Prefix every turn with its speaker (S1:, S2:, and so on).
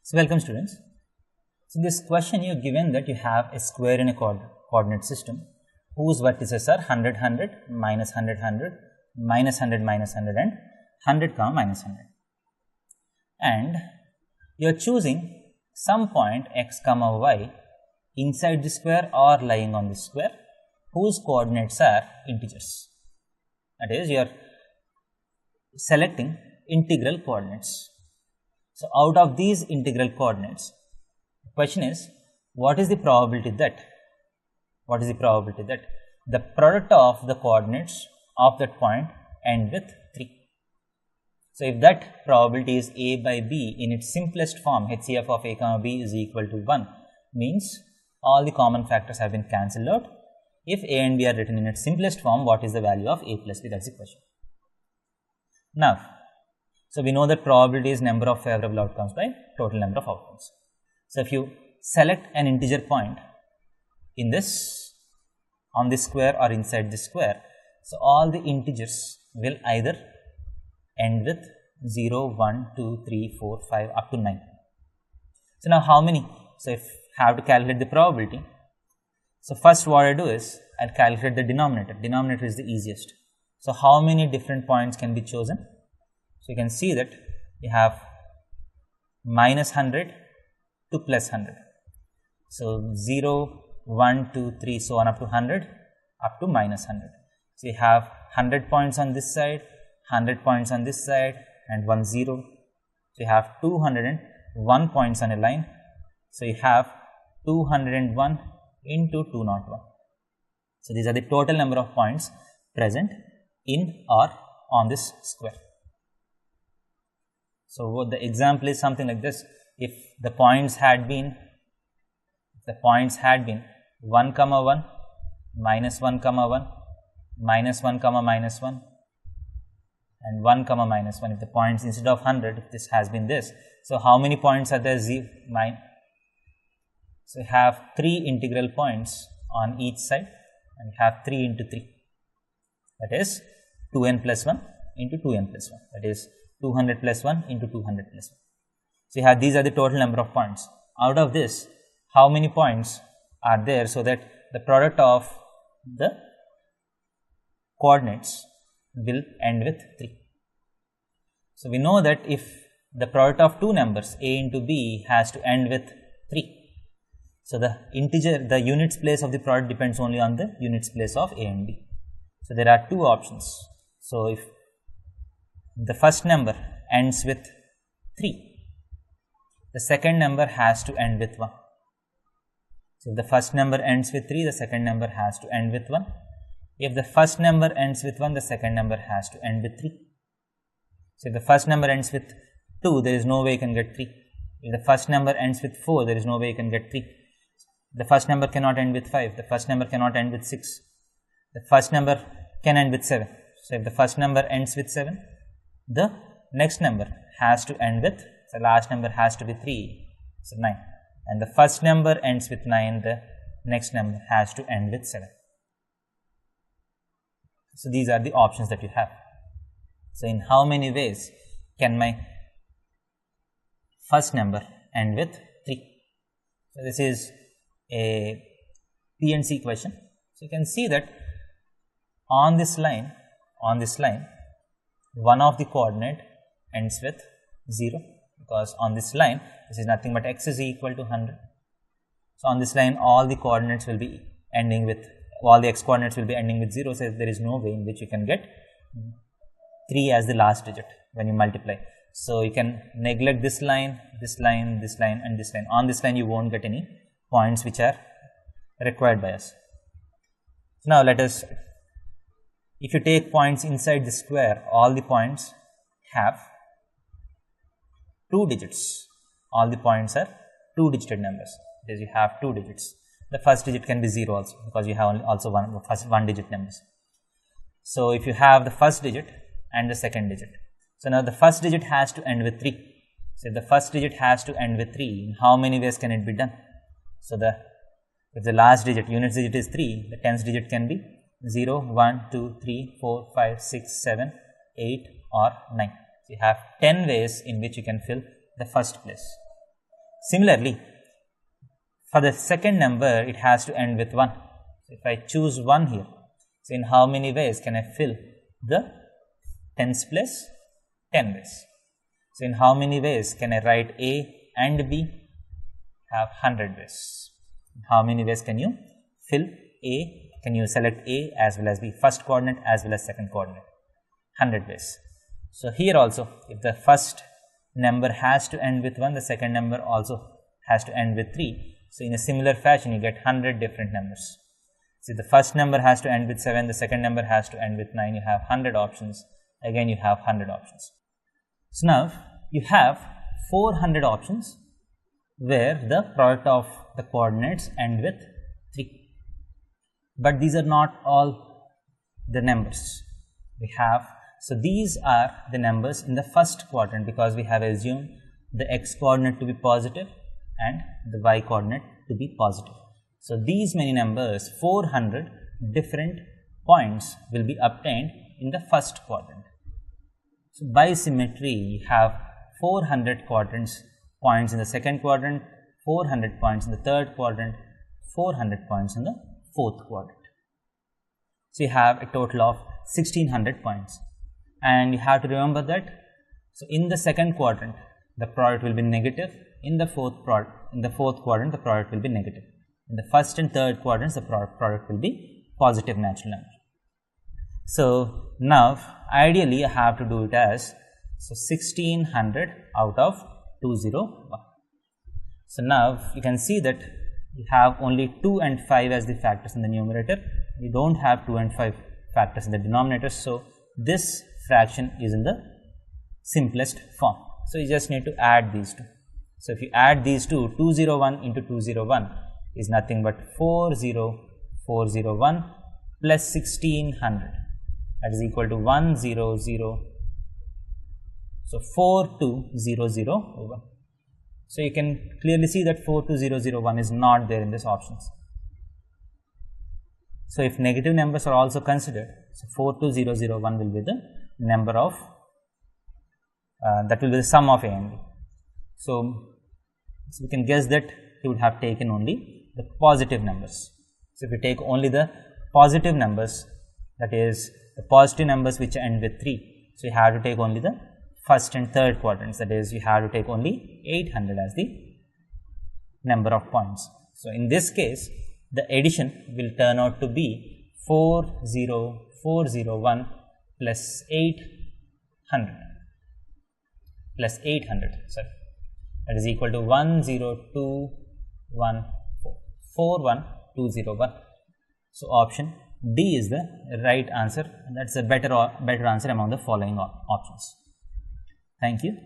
S1: So welcome students. So in this question you are given that you have a square in a coordinate system whose vertices are 100, 100, minus 100, 100, minus 100, minus 100 and 100, minus 100. And you are choosing some point x, y inside the square or lying on the square whose coordinates are integers. That is, you are selecting integral coordinates. So out of these integral coordinates, the question is, what is the probability that the product of the coordinates of that point end with 3? So if that probability is a by b in its simplest form, HCF of a, b is equal to 1, means all the common factors have been cancelled out. If a and b are written in its simplest form, what is the value of a plus b? That's the question. Now, so we know that probability is number of favorable outcomes by total number of outcomes. So if you select an integer point in this, on this square or inside this square, so all the integers will either end with 0, 1, 2, 3, 4, 5 up to 9. So now how many? So if I have to calculate the probability, so first what I do is I will calculate the denominator. Denominator is the easiest. So how many different points can be chosen? So you can see that you have minus 100 to plus 100. So 0, 1, 2, 3, so on up to 100, up to minus 100. So you have 100 points on this side, 100 points on this side and 1 0. So you have 201 points on a line. So you have 201 into 201. So these are the total number of points present in or on this square. So what the example is something like this. If the points had been 1, 1, minus 1, 1, minus 1, minus 1 and 1, minus 1. If the points instead of 100, if this has been this, so how many points are there? So you have 3 integral points on each side and you have 3 into 3. That is 2n plus 1 into 2n plus 1. That is 200 plus 1 into 200 plus 1. So you have, these are the total number of points. Out of this, how many points are there so that the product of the coordinates will end with 3. So we know that if the product of two numbers a into b has to end with 3. So the units place of the product depends only on the units place of a and b. So there are two options. So if the first number ends with 3, the second number has to end with 1. So if the first number ends with 3, the second number has to end with 1. If the first number ends with 1, the second number has to end with 3. So if the first number ends with 2, there is no way you can get 3. If the first number ends with 4, there is no way you can get 3. The first number cannot end with 5. The first number cannot end with 6. The first number can end with 7. So if the first number ends with 7, the next number has to end with, the last number has to be 3, so 9. And the first number ends with 9, the next number has to end with 7. So these are the options that you have. So in how many ways can my first number end with 3? So this is a PNC question. So you can see that on this line, one of the coordinate ends with 0, because on this line this is nothing but x is equal to 100. So on this line all the coordinates will be ending with, all the x coordinates will be ending with 0. So there is no way in which you can get 3 as the last digit when you multiply. So you can neglect this line, this line, this line and this line. On this line you won't get any points which are required by us. Now let us, if you take points inside the square, all the points have 2 digits. All the points are 2-digit numbers. That is, you have 2 digits. The first digit can be 0 also, because you have also 1-digit numbers. So if you have the first digit and the second digit, so now the first digit has to end with 3. So if the first digit has to end with 3, in how many ways can it be done? So if the last digit, units digit is 3, the 10th digit can be 0, 1, 2, 3, 4, 5, 6, 7, 8 or 9. So you have 10 ways in which you can fill the first place. Similarly, for the second number, it has to end with 1. So if I choose 1 here, so in how many ways can I fill the tens place 10 ways? So in how many ways can I write A and B? Have 100 ways. In how many ways can you fill A? Can you select A as well as B, first coordinate as well as second coordinate? 100 ways. So here also, if the first number has to end with 1, the second number also has to end with 3. So in a similar fashion, you get 100 different numbers. See, the first number has to end with 7, the second number has to end with 9, you have 100 options. Again, you have 100 options. So now, you have 400 options where the product of the coordinates end with 3. But these are not all the numbers we have. So these are the numbers in the first quadrant, because we have assumed the x coordinate to be positive and the y coordinate to be positive. So these many numbers, 400 different points will be obtained in the first quadrant. So by symmetry, you have 400 points in the second quadrant, 400 points in the third quadrant, 400 points in the fourth quadrant. So you have a total of 1600 points. And you have to remember that, so in the second quadrant, the product will be negative. In the fourth quadrant, the product will be negative. In the first and third quadrants, the product will be positive natural number. So now, ideally, I have to do it as 1600 out of 201. So now, you can see that you have only 2 and 5 as the factors in the numerator. You don't have 2 and 5 factors in the denominator. So this fraction is in the simplest form. So you just need to add these two. So if you add these two, 201 into 201 is nothing but 40401 plus 1600, that is equal to 100. So 42001. So you can clearly see that 42001 is not there in these options. So if negative numbers are also considered, so 42001 will be the number of that will be the sum of A and B. So we can guess that he would have taken only the positive numbers. So if you take only the positive numbers, that is the positive numbers which end with 3, so you have to take only the first and third quadrants, that is you have to take only 800 as the number of points. So in this case, the addition will turn out to be 40401 plus 800 sorry, that is equal to 10214 So option D is the right answer, and that's a better answer among the following options. Thank you.